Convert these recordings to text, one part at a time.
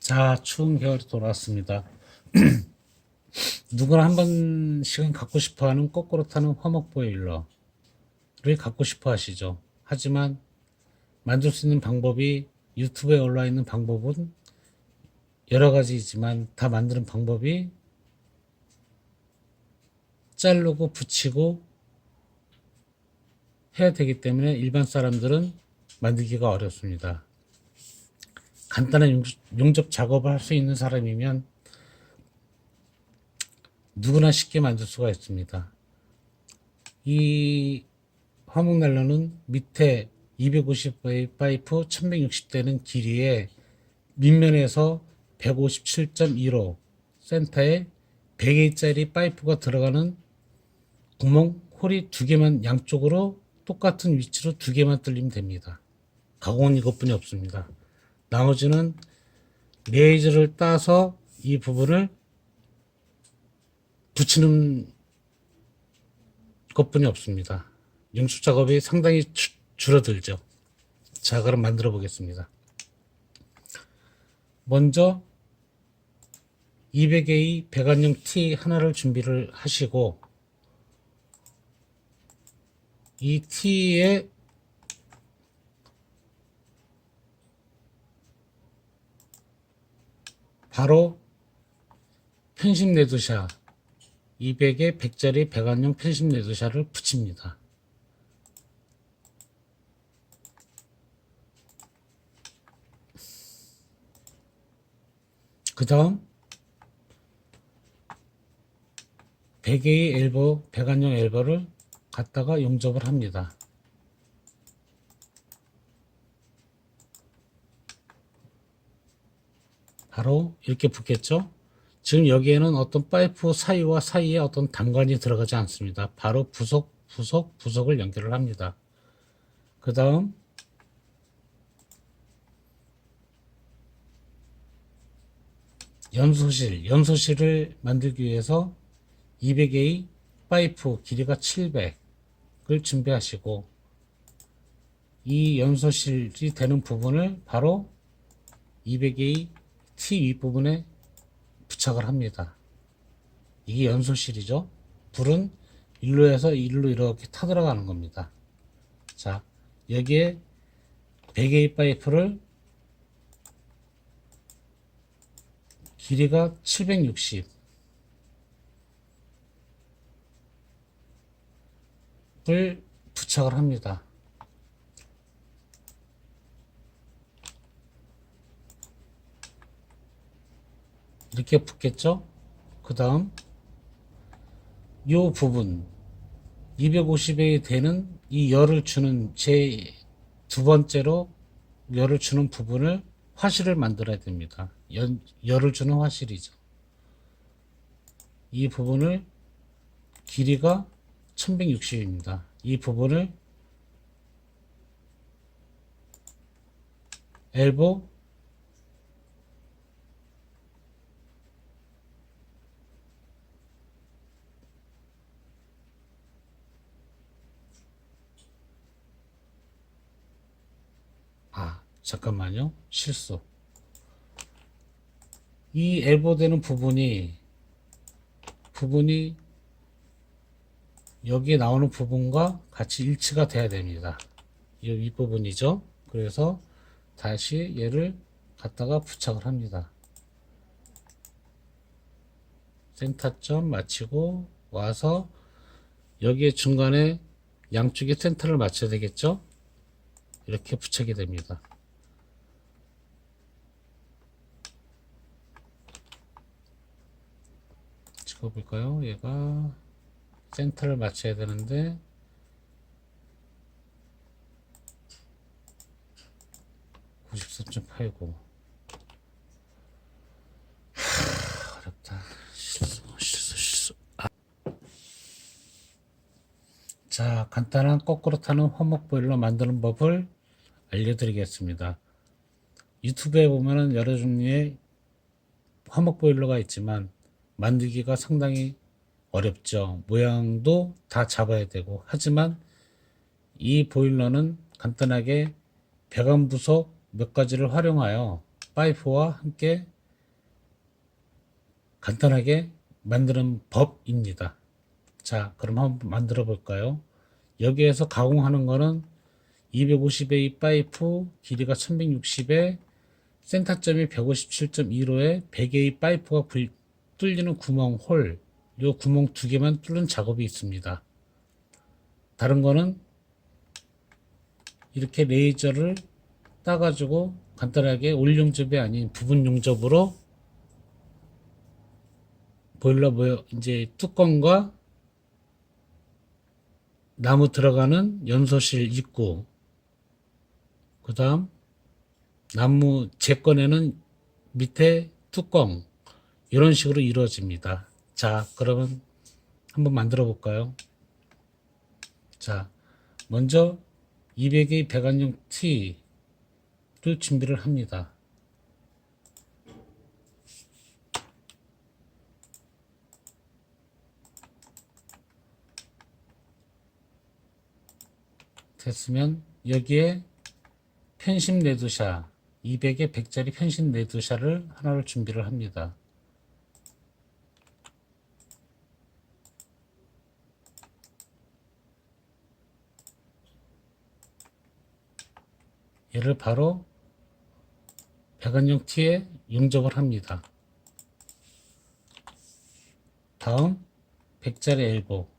자, 추운 겨울이 돌아왔습니다. 누구나 한 번씩은 갖고 싶어 하는 거꾸로 타는 화목 보일러를 갖고 싶어 하시죠. 하지만 만들 수 있는 방법이 유튜브에 올라 있는 방법은 여러 가지이지만 다 만드는 방법이 자르고 붙이고 해야 되기 때문에 일반 사람들은 만들기가 어렵습니다. 간단한 용접 작업을 할 수 있는 사람이면 누구나 쉽게 만들 수가 있습니다. 이 화목난로는 밑에 250의 파이프 1160대는 길이에 밑면에서 157.15 센터에 100A짜리 파이프가 들어가는 구멍 홀이 두 개만 양쪽으로 똑같은 위치로 두 개만 뚫리면 됩니다. 가공은 이것뿐이 없습니다. 나머지는 레이저를 따서 이 부분을 붙이는 것뿐이 없습니다. 용접 작업이 상당히 줄어들죠. 자, 그럼 만들어 보겠습니다. 먼저 200A 배관용 T 하나를 준비를 하시고 이 T에 바로 편심 내두샤 200에 100짜리 배관용 편심 내두샤를 붙입니다. 그 다음 100A 엘보 배관용 엘보를 갖다가 용접을 합니다. 바로 이렇게 붙겠죠. 지금 여기에는 어떤 파이프 사이와 사이에 어떤 단관이 들어가지 않습니다. 바로 부속을 연결을 합니다. 그 다음 연소실을 만들기 위해서 200A 파이프 길이가 700을 준비하시고 이 연소실이 되는 부분을 바로 200A T 윗부분에 부착을 합니다. 이게 연소실이죠. 불은 일로에서 일로 이렇게 타들어가는 겁니다. 자, 여기에 100A 파이프를 길이가 760을 부착을 합니다. 이렇게 붙겠죠. 그 다음 이 부분 250에 되는 이 열을 주는 제 두 번째로 열을 주는 부분을 화실을 만들어야 됩니다. 열을 주는 화실이죠. 이 부분을 길이가 1160입니다. 이 부분을 엘보 잠깐만요. 실수. 이 엘보 되는 부분이 여기에 나오는 부분과 같이 일치가 돼야 됩니다. 이 윗부분이죠. 그래서 다시 얘를 갖다가 부착을 합니다. 센터점 마치고 와서 여기에 중간에 양쪽에 센터를 맞춰야 되겠죠. 이렇게 부착이 됩니다. 찍어볼까요? 얘가 센터를 맞춰야 되는데 94.89 어렵다. 실수. 자, 간단한 거꾸로 타는 화목 보일러 만드는 법을 알려드리겠습니다. 유튜브에 보면은 여러 종류의 화목 보일러가 있지만 만들기가 상당히 어렵죠. 모양도 다 잡아야 되고. 하지만 이 보일러는 간단하게 배관 부속 몇 가지를 활용하여 파이프와 함께 간단하게 만드는 법입니다. 자, 그럼 한번 만들어 볼까요? 여기에서 가공하는 거는 250의 파이프, 길이가 1160에 센터점이 157.15에 100의 파이프가 뚫리는 구멍, 홀, 요 구멍 두 개만 뚫는 작업이 있습니다. 다른 거는 이렇게 레이저를 따가지고 간단하게 올 용접이 아닌 부분 용접으로 보일러 이제 뚜껑과 나무 들어가는 연소실 입구, 그 다음 나무 재꺼내는 밑에 뚜껑, 이런 식으로 이루어집니다. 자, 그러면 한번 만들어 볼까요? 자, 먼저 200의 배관용 T를 준비를 합니다. 됐으면 여기에 편심 레드샤 200에 100짜리 편심 레드샤를 하나를 준비를 합니다. 얘를 바로 배관용 T에 용접을 합니다. 다음 100짜리 엘보,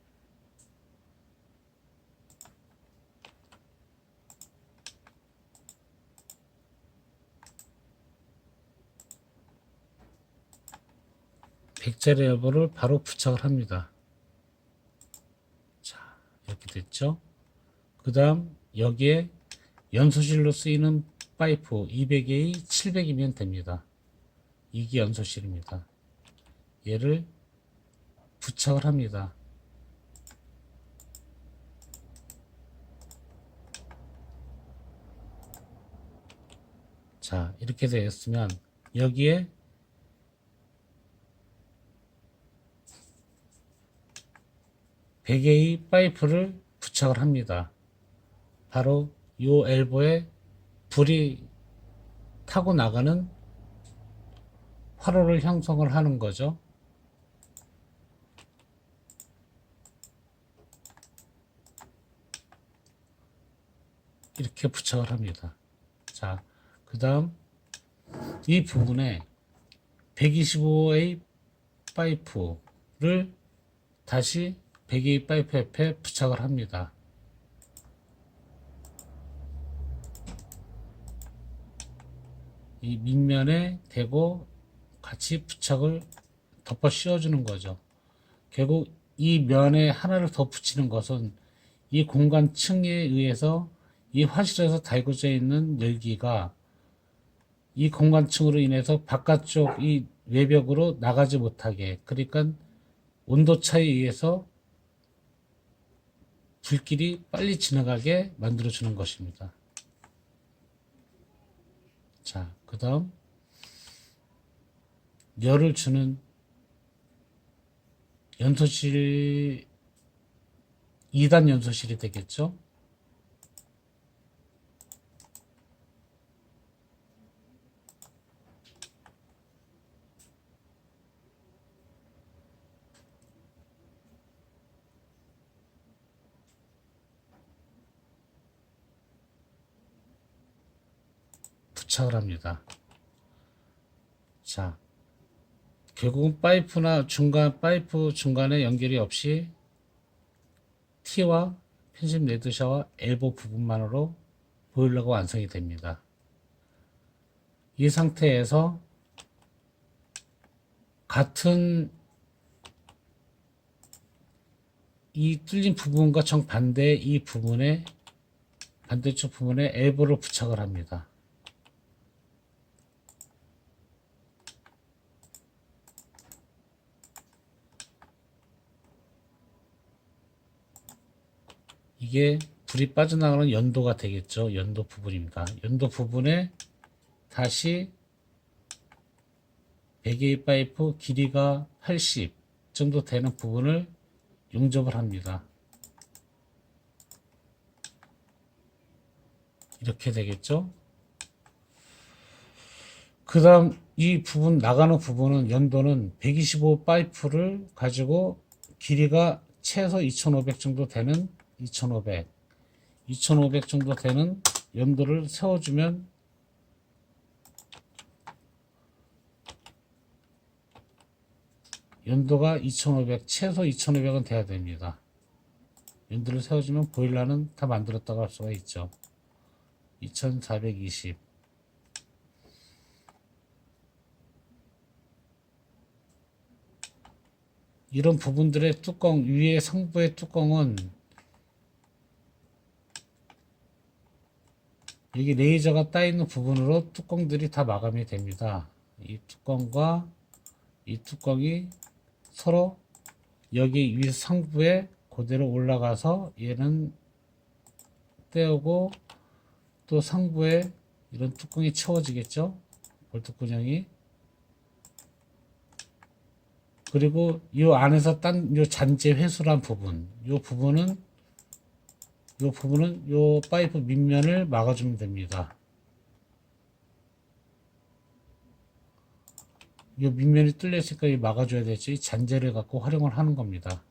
를 바로 부착을 합니다. 자, 이렇게 됐죠. 그 다음 여기에 연소실로 쓰이는 파이프 200에 700이면 됩니다. 이게 연소실입니다. 얘를 부착을 합니다. 자, 이렇게 되었으면 여기에 베개의 파이프를 부착을 합니다. 바로 요 엘보에 불이 타고 나가는 화로를 형성을 하는 거죠. 이렇게 부착을 합니다. 자, 그 다음 이 부분에 125의 파이프를 다시 100의 파이프 옆에 부착을 합니다. 이 밑면에 대고 같이 부착을 덮어 씌워주는 거죠. 결국 이 면에 하나를 더 붙이는 것은 이 공간 층에 의해서 이 화실에서 달궈져 있는 열기가 이 공간층으로 인해서 바깥쪽 이 외벽으로 나가지 못하게, 그러니까 온도 차이에 의해서 불길이 빨리 지나가게 만들어주는 것입니다. 자, 그 다음 열을 주는 연소실 2단 연소실이 되겠죠. 부착을 합니다. 자, 결국은 파이프 중간에 연결이 없이 T와 편집 레드샤와 엘보 부분만으로 보일러가 완성이 됩니다. 이 상태에서 같은 이 뚫린 부분과 정반대 이 부분에 반대쪽 부분에 엘보를 부착을 합니다. 이게 불이 빠져나가는 연도가 되겠죠. 연도 부분입니다. 연도 부분에 다시 배기 파이프 길이가 80 정도 되는 부분을 용접을 합니다. 이렇게 되겠죠. 그 다음 이 부분, 나가는 부분은 연도는 125 파이프를 가지고 길이가 최소 2500 정도 되는 2500 정도 되는 연도를 세워주면 연도가 2500, 최소 2500은 돼야 됩니다. 연도를 세워주면 보일러는 다 만들었다고 할 수가 있죠. 2420. 이런 부분들의 뚜껑, 위에 상부의 뚜껑은 여기 레이저가 따 있는 부분으로 뚜껑들이 다 마감이 됩니다. 이 뚜껑과 이 뚜껑이 서로 여기 위 상부에 그대로 올라가서 얘는 떼우고 또 상부에 이런 뚜껑이 채워지겠죠. 볼트구녕이. 그리고 이 안에서 딴 요 잔재 회수란 부분, 요 부분은 요 파이프 밑면을 막아주면 됩니다. 요 밑면이 뚫려 있으니까 이 막아줘야 되죠. 이 잔재를 갖고 활용을 하는 겁니다.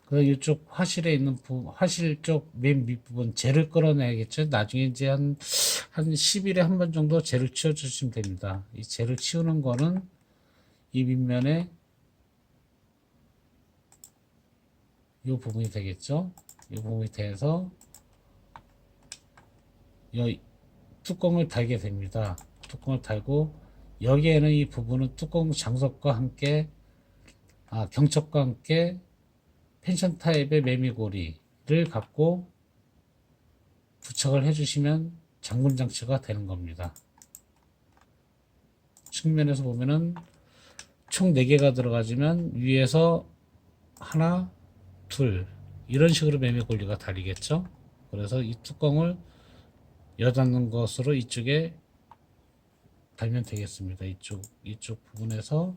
그래서 이쪽 화실에 있는 화실 쪽 맨 밑부분 젤을 끌어내야겠죠. 나중에 이제 한 10일에 한 번 정도 젤을 치워주시면 됩니다. 이 젤을 치우는 거는 이 밑면에 이 부분이 되겠죠. 이 부분이 돼서 이 뚜껑을 달게 됩니다. 뚜껑을 달고 여기에는 이 부분은 뚜껑 장석과 함께 경첩과 함께 펜션 타입의 매미고리를 갖고 부착을 해주시면 잠금 장치가 되는 겁니다. 측면에서 보면은 총 4개가 들어가지만 위에서 하나, 둘 이런 식으로 매미고리가 달리겠죠. 그래서 이 뚜껑을 여닫는 것으로 이쪽에 달면 되겠습니다. 이쪽 부분에서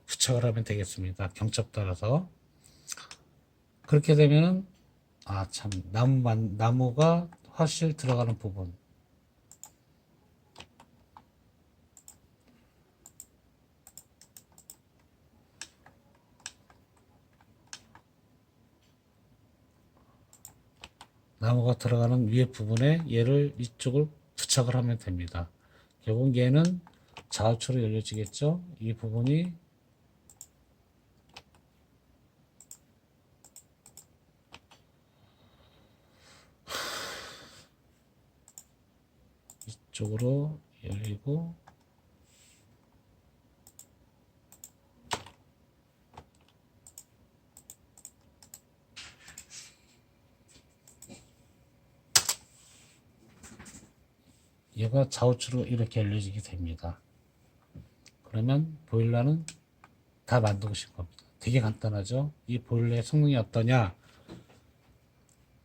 부착을 하면 되겠습니다. 경첩 따라서. 그렇게 되면 참 나무가 화실 들어가는 부분 나무가 들어가는 위에 부분에 얘를 이쪽을 부착을 하면 됩니다. 결국 얘는 좌우측으로 열려지겠죠. 이 부분이 이쪽으로 열리고 얘가 좌우측으로 이렇게 열려지게 됩니다. 그러면 보일러는 다 만드신 겁니다. 되게 간단하죠. 이 보일러의 성능이 어떠냐?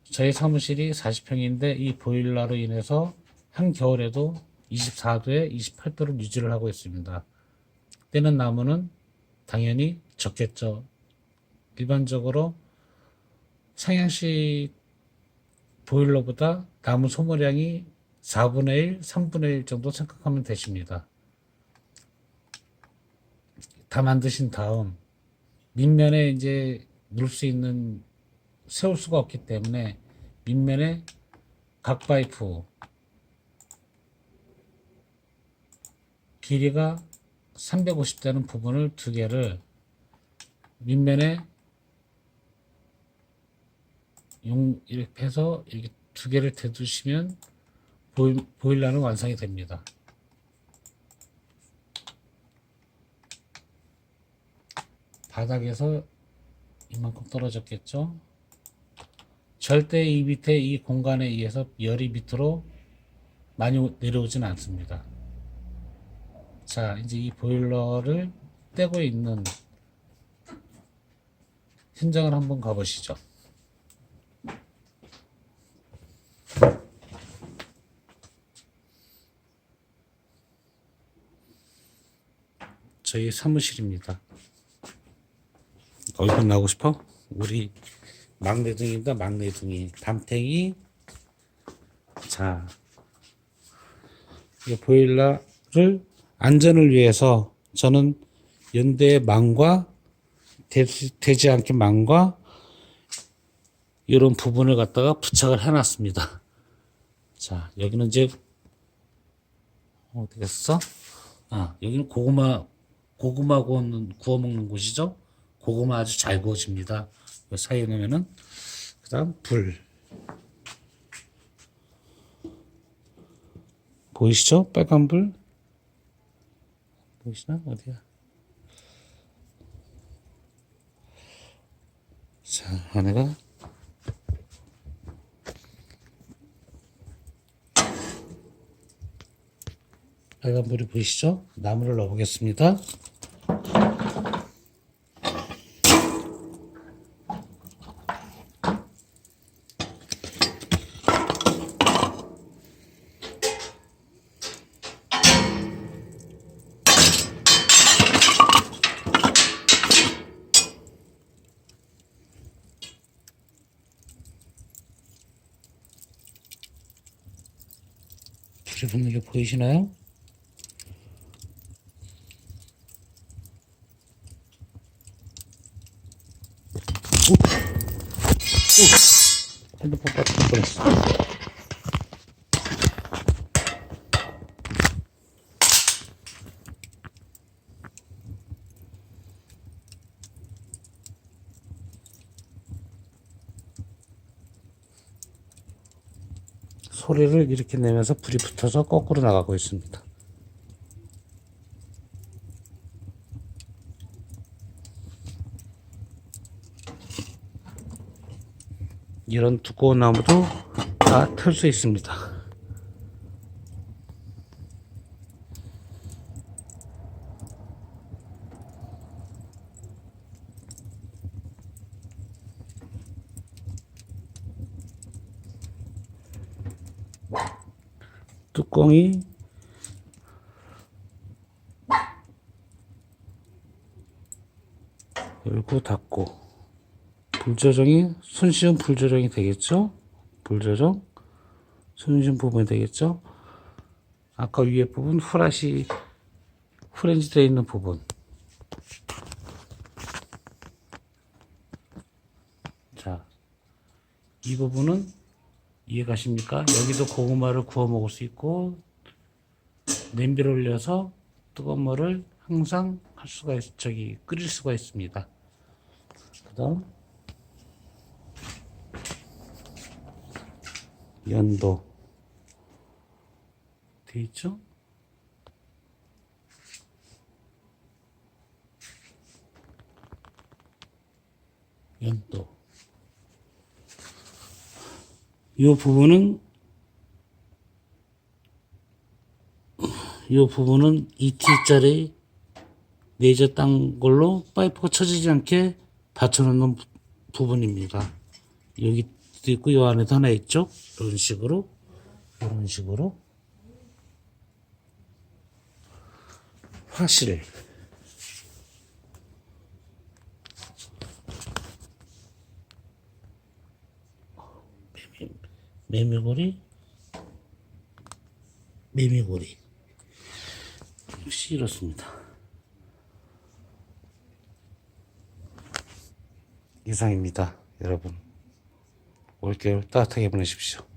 저희 사무실이 40평인데 이 보일러로 인해서 한겨울에도 24도에 28도를 유지를 하고 있습니다. 떼는 나무는 당연히 적겠죠. 일반적으로 상향식 보일러보다 나무 소모량이 4분의 1, 3분의 1 정도 생각하면 되십니다. 다 만드신 다음 밑면에 이제 놓을 수 있는 세울 수가 없기 때문에 밑면에 각 파이프 길이가 350 되는 부분을 2개를 밑면에 이렇게 해서 이렇게 2개를 대두시면 보일러는 완성이 됩니다. 바닥에서 이만큼 떨어졌겠죠. 절대 이 밑에 이 공간에 의해서 열이 밑으로 많이 내려오진 않습니다. 자, 이제 이 보일러를 떼고 있는 현장을 한번 가보시죠. 저희 사무실입니다. 얼굴 나오고 싶어? 우리 막내둥이입니다. 막내둥이. 담탱이 자, 이 보일러를 안전을 위해서 저는 연대의 망과 되지 않게 망과 이런 부분을 갖다가 부착을 해놨습니다. 자, 여기는 이제 어떻게 했어? 아, 여기는 고구마 구워 먹는 곳이죠. 고구마 아주 잘 구워집니다. 이 사이에 놓으면은 그다음 불 보이시죠? 빨간 불 보이시나? 어디야? 자, 안에가 빨간 불이 보이시죠? 나무를 넣어보겠습니다. 불이 붙는 게 보이시나요? 핸드폰 빠뜨릴 뻔했어. 소리를 이렇게 내면서 불이 붙어서 거꾸로 나가고 있습니다. 이런 두꺼운 나무도 다 틀 수 있습니다. 뚜껑이 열고 닫고 불 조정이 손쉬운 불 조정이 되겠죠? 불 조정 손쉬운 부분이 되겠죠? 아까 위에 부분 후렌지 되어 있는 부분. 자, 이 부분은 이해 가십니까? 여기도 고구마를 구워 먹을 수 있고 냄비를 올려서 뜨거운 물을 항상 끓일 수가 있습니다. 그다음 연도 돼 있죠? 연도. 이 부분은 2T짜리 내저 딴 걸로 파이프가 쳐지지 않게 받쳐놓는 부분입니다. 여기도 있고 이 안에도 하나 있죠. 이런 식으로 화실 매미고리 역시 이렇습니다. 이상입니다. 여러분 올겨울 따뜻하게 보내십시오.